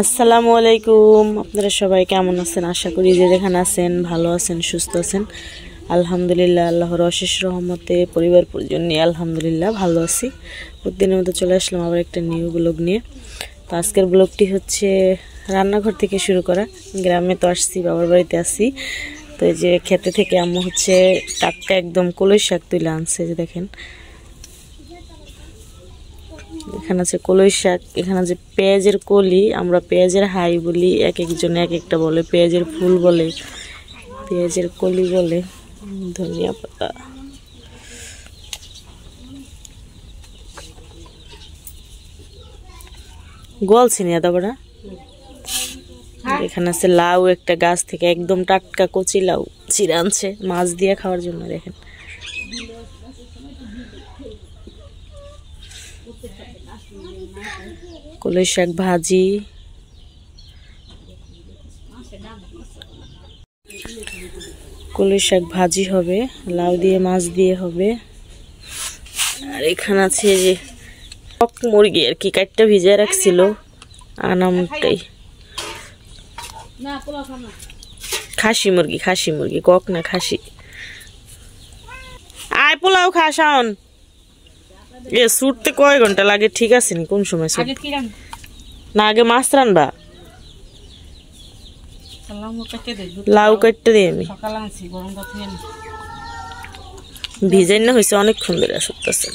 আসসালামু আলাইকুম। আপনারা সবাই কেমন আছেন? আশা করি যে যেখানে আছেন ভালো আছেন, সুস্থ আছেন। আলহামদুলিল্লাহ, আল্লাহর অশেষ রহমতে পরিবার পরিজন নিয়ে আলহামদুলিল্লাহ ভালো আছি। প্রতিদিনের মতো চলে আসলাম আবার একটা নিউ ব্লগ নিয়ে। তো আজকের ব্লগটি হচ্ছে রান্নাঘর থেকে শুরু করা। গ্রামে তো আসছি, বাবার বাড়িতে আসি। তো এই যে খেতে থেকে আম্মু হচ্ছে টাটকা একদম কলই শাক তুলে আনছে। যে দেখেন এখানে আছে কলই শাক, এখানে আছে পেঁয়াজের কলি, আমরা পেঁয়াজের হাই বলি, এক একজন এক একটা বলে, পেঁয়াজের ফুল বলে, পেঁয়াজের কলি বলে, ধনিয়া পাতা, গলছে নিয়ে তারপরে এখানে আছে লাউ, একটা গাছ থেকে একদম টাটকা কচি লাউ চিড়ে আনছে মাছ দিয়ে খাওয়ার জন্য। দেখেন কলই শাক ভাজি, কলই শাক ভাজি হবে, লাউ দিয়ে মাছ দিয়ে হবে। আর এখানে আছে যে কক মুরগি আর কি কাটটা ভিজে রাখছিল, আনামটাই খাসি মুরগি, খাসি মুরগি, কক না খাসি। আয় পোলাও খা শাওন। এ ছুটতে কয় ঘন্টা লাগে? ঠিক আছে নি কোন সময় না? আগে মাছ রানবা, লাউ কাটতে দিই আমি। ভিজাই না হয়েছে অনেকক্ষণ ধরে শুকতেছে।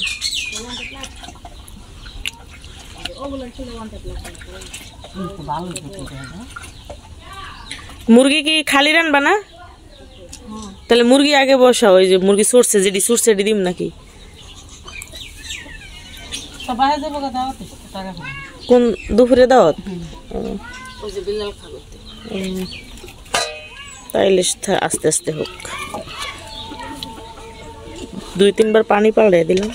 মুরগি কি খালি রানবা না? তাহলে মুরগি আগে বসা, ওই যে মুরগি সরষে যেটি সরষে দিম নাকি? কোন দুপুরে দাওয়াত? তাইলে আস্তে আস্তে হোক। 2-3 বার পানি পাল্টে দিলাম।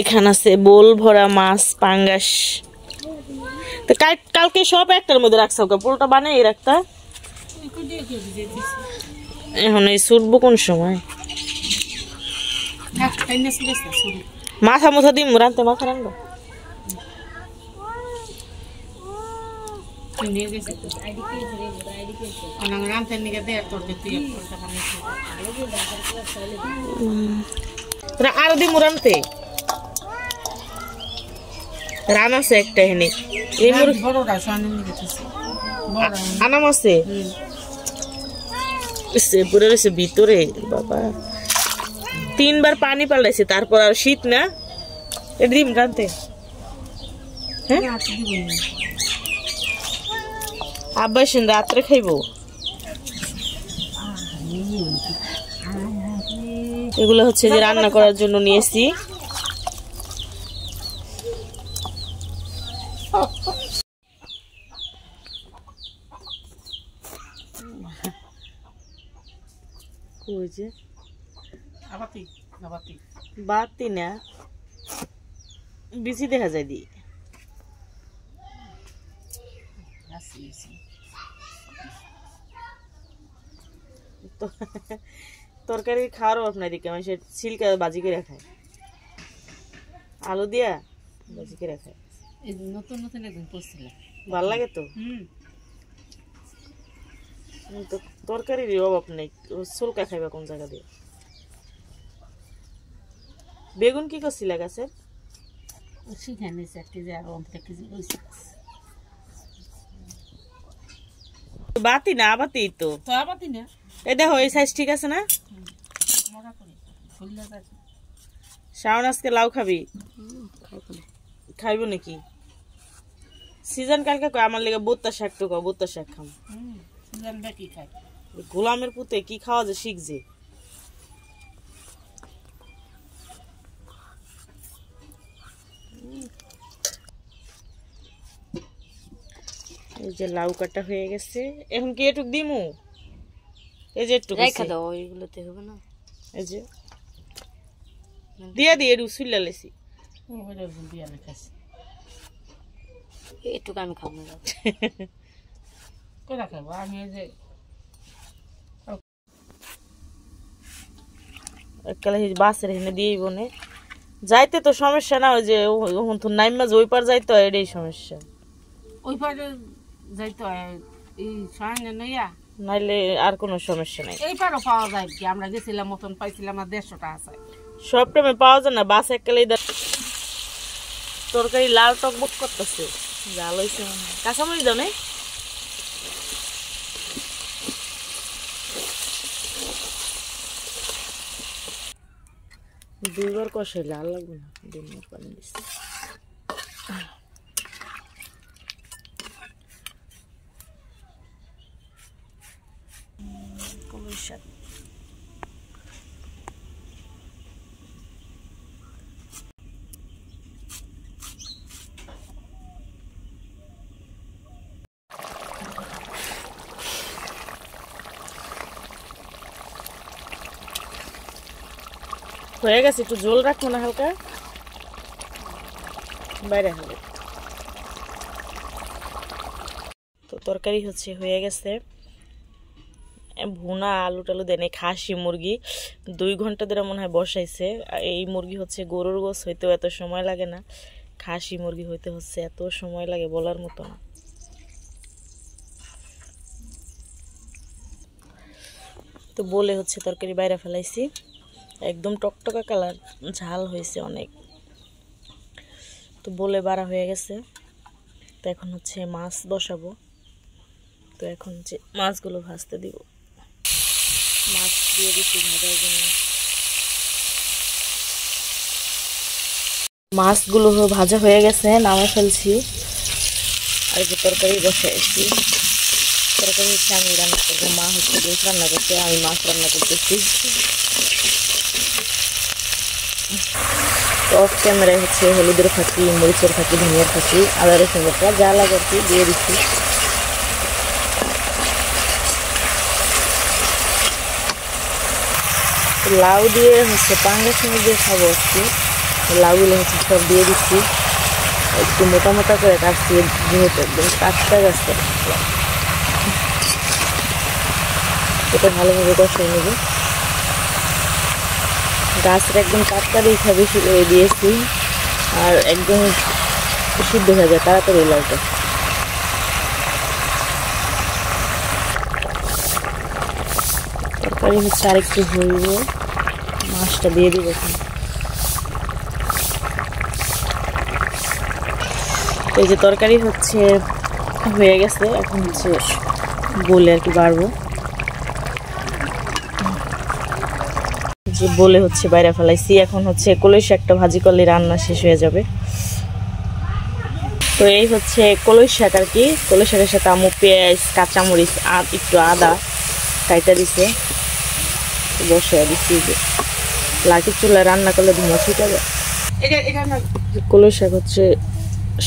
এখানে আছে বোল ভরা মাছ, পাঙ্গাস। তো কালকে সব একটার মধ্যে রাখছো, পোলটা বানিয়ে রাখতা। এখন এই ছুটবো কোন সময়? মাথা মুথা দিম রানতে, মাথা রানবো। আরো দিম রানতে, রান আছে একটা হেনে আনাম আছে পুরো রয়েছে ভিতরে। বাবা 3 বার পানি পাল্টাইছে, তারপর আর শীত না, এটা দিম রানতে। হ্যাঁ আব্বা সেন রাত্রে খাইবো। এগুলো হচ্ছে যে রান্না করার জন্য নিয়েছি। বাতি না বেশি দেখা যায় দি তরকারি খাওয়ার অভাব নাই দিকে, মানে সিল্কা বাজি করে খায়, আলু দিয়া বাজি করে খায়। নতুন নতুন একদিন করছিলাম, ভাল লাগে তো। তরকারির অভাব নেই, সুলকা খাইবা কোন জায়গা দিয়ে। বেগুন কি করছিল গাছের? বাতি না বাতি তো বাতি না। এ দেখো এই সাইজ ঠিক আছে না? শাওন আজকে লাউ খাবি? খাইব নাকি? সিজন কালকে আমার লেগে বোত্তা শাক তো বোত্তা শাক খাম। গোলামের পুতে কি খাওয়া যায় শিখছে। এই যে লাউ কাটা হয়ে গেছে, এখন কি এটুক দিমু? এই যে একটু রেখে দাও, ওইগুলোতে হবে না। এই যে দিয়া দিয়ে রুসুল্লা লেছি, একটু আমি খাবো না। কোথা খাবো আমি? এই যে এককালে বাসের এখানে দিয়েই বনে যাইতে তো সমস্যা না, ওই যে নাইমা যে ওই পার যাইতে হয় এটাই সমস্যা। ওই পারে যাইতে হয় এই সঙ্গে নইয়া, নাইলে আর কোনো সমস্যা নাই। এই পারও পাওয়া যায় কি, আমরা গেছিলাম মতন পাইছিলাম আর 150 টাকা আছে। সব টাইমে পাওয়া যায় না, বাস এককালেই। তরকারি লাল টকবক করতেছে, জাল হয়েছে মনে হয়। কাঁচামরিচ দাও নেই? দুইবার কষাইলে আর লাগবে না, দুইবার পানি দিচ্ছি। কলই শাক হয়ে গেছে, একটু ঝোল রাখবো না হালকা, বাইরে হবে। তো তরকারি হচ্ছে হয়ে গেছে, ভুনা আলু টালু দেনে। খাসি মুরগি 2 ঘন্টা ধরে মনে হয় বসাইছে। এই মুরগি হচ্ছে গরুর গোস, হইতেও এত সময় লাগে না, খাসি মুরগি হইতে হচ্ছে এত সময় লাগে বলার মতো না। তো বলে হচ্ছে তরকারি বাইরে ফেলাইছি, একদম টকটকা কালার, ঝাল হয়েছে অনেক। তো বলে বাড়া হয়ে গেছে। তো এখন হচ্ছে মাছ বসাবো। তো এখন হচ্ছে মাছগুলো ভাজতে দিব, মাছ দিয়ে দিচ্ছি ভাজার জন্য। মাছগুলো ভাজা হয়ে গেছে, নামে ফেলছি। আর যে তরকারি বসাইছি, তরকারি হচ্ছে আমি রান্না করবো, মা হচ্ছে গোস রান্না করছে, আমি মাছ রান্না করতেছি। তো অফ ক্যামেরায় হচ্ছে হলুদের ফাঁকি, মরিচের ফাঁকি, ধনিয়ার ফাঁকি, আদা রসুন বাটা যা লাগে আর কি দিয়ে দিচ্ছি। লাউ দিয়ে হচ্ছে পাঙ্গাস মাছ দিয়ে খাবো আজকে। লাউগুলো হচ্ছে সব দিয়ে দিচ্ছি, একটু মোটা মোটা করে কাটছি, যেহেতু একদম টাটকা গাছটা। এটা ভালোভাবে কষাই নেব। গাছটা একদম টাটকা দিয়ে বেশি করে দিয়েছি, আর একদম সিদ্ধ হয়ে যায় তাড়াতাড়ি লাউটা। তরকারি হচ্ছে আরেকটু হইব, মাছটা দিয়ে দিব এখন। এই যে তরকারি হচ্ছে হয়ে গেছে, এখন হচ্ছে বলে আর কি বাড়বো, যে বলে হচ্ছে বাইরে ফেলাইছি। এখন হচ্ছে কলই শাকটা ভাজি করলে রান্না শেষ হয়ে যাবে। তো এই হচ্ছে কলই শাক আর কি। কলই শাকের সাথে আমু পেঁয়াজ, কাঁচামরিচ আর একটু আদা কাইটা দিছে, বসে দিচ্ছি। যে লাঠির চুলায় রান্না করলে ধোঁয়া ছিটা যায়। কলই শাক হচ্ছে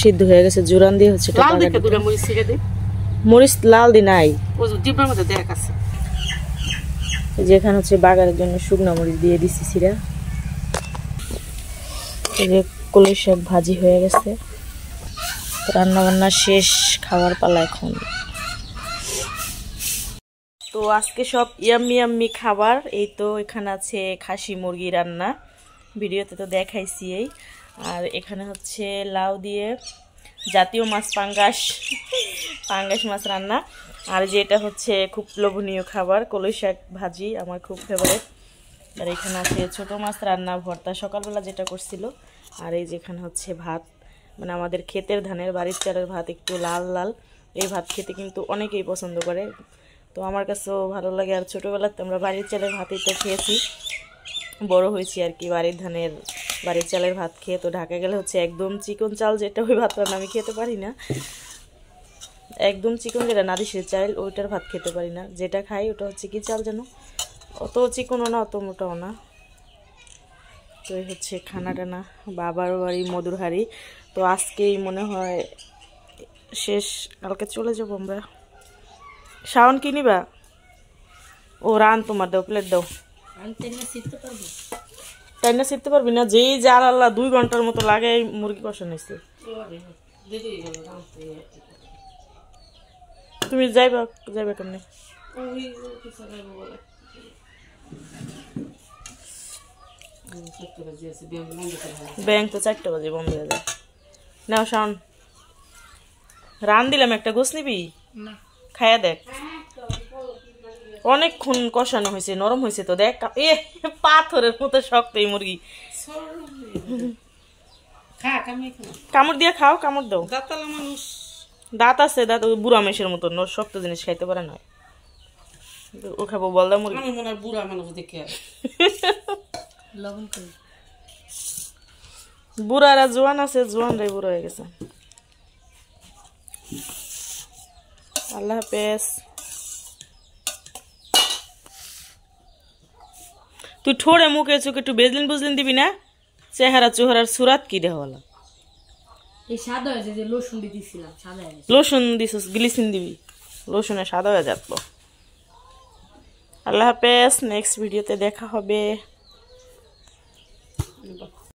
সিদ্ধ হয়ে গেছে, জোরান দিয়ে হচ্ছে মরিচ লাল দি নাই, যেখানে হচ্ছে বাগারের জন্য শুকনো মরিচ দিয়ে দিচ্ছি সিরা। এই যে কলই শাক ভাজি হয়ে গেছে, রান্না বান্না শেষ, খাওয়ার পালা এখন। তো আজকে সব ইয়াম্মি ইয়াম্মি খাবার। এই তো এখানে আছে খাসি মুরগি রান্না, ভিডিওতে তো দেখাইছি। এই আর এখানে হচ্ছে লাউ দিয়ে জাতীয় মাছ পাঙ্গাস মাছ রান্না। আর যেটা হচ্ছে খুব লোভনীয় খাবার, কলই শাক ভাজি, আমার খুব ফেভারিট। আর এখানে আছে ছোট মাছ রান্না, ভর্তা সকালবেলা যেটা করছিল। আর এই যেখানে হচ্ছে ভাত, মানে আমাদের ক্ষেতের ধানের বাড়ির চালের ভাত, একটু লাল লাল। এই ভাত খেতে কিন্তু অনেকেই পছন্দ করে, তো আমার কাছেও ভালো লাগে। আর ছোটোবেলাতে আমরা বাড়ির চালের ভাতই তো খেয়েছি, বড় হয়েছি আর কি বাড়ির চালের ভাত খেয়ে। তো ঢাকা গেলে হচ্ছে একদম চিকন চাল, যেটা ওই ভাত রান্না আমি খেতে পারি না। একদম চিকন যেটা নাদিসের চাল, ওইটার ভাত খেতে পারি না। যেটা খাই ওটা হচ্ছে কি চাল যেন, অত চিকনও না অত মোটাও না। তো এই হচ্ছে খানা টানা, বাবার বাড়ি মধুর হাড়ি। তো আজকেই মনে হয় শেষ, কালকে চলে যাবো আমরা। শাওন কি নিবা? ও রান, তোমার দাও, প্লেট দাও। তাই না শিখতে পারবি না, যেই জাল আল্লাহ 2 ঘন্টার মতো লাগে এই মুরগি কষা নিচ্ছে। তুমি যাইবা কেমনে? ব্যাংক তো 4টা বাজে বন্ধ হয়ে যায়। নাও শাওন, রান দিলাম একটা, গোস নিবি? খায়া দেখ, অনেকক্ষণ কষানো হয়েছে, নরম হয়েছে তো দেখ। এ পাথরের মতো শক্ত এই মুরগি। কামড় দিয়ে খাও, কামড় দাও। দাঁত আছে, দাঁত বুড়া মেশের মতো, শক্ত জিনিস খাইতে পারে না। ও খাবো বলদা মুরগি। বুড়া মানুষ দেখে বুড়ারা জোয়ান আছে, জোয়ানরাই বুড়া হয়ে গেছে। আল্লাহ হাফেজ। তুই ঠোঁড়ে মুখে চোখে একটু বেজলিন বুজলিন দিবি না? চেহারা চোহারার সুরাত কি দেহ বলা। লোশন দিছিস, গ্লিসিন দিবি, লোশনে সাদা হয়ে যাবো। আল্লাহ হাফেজ, নেক্সট ভিডিওতে দেখা হবে।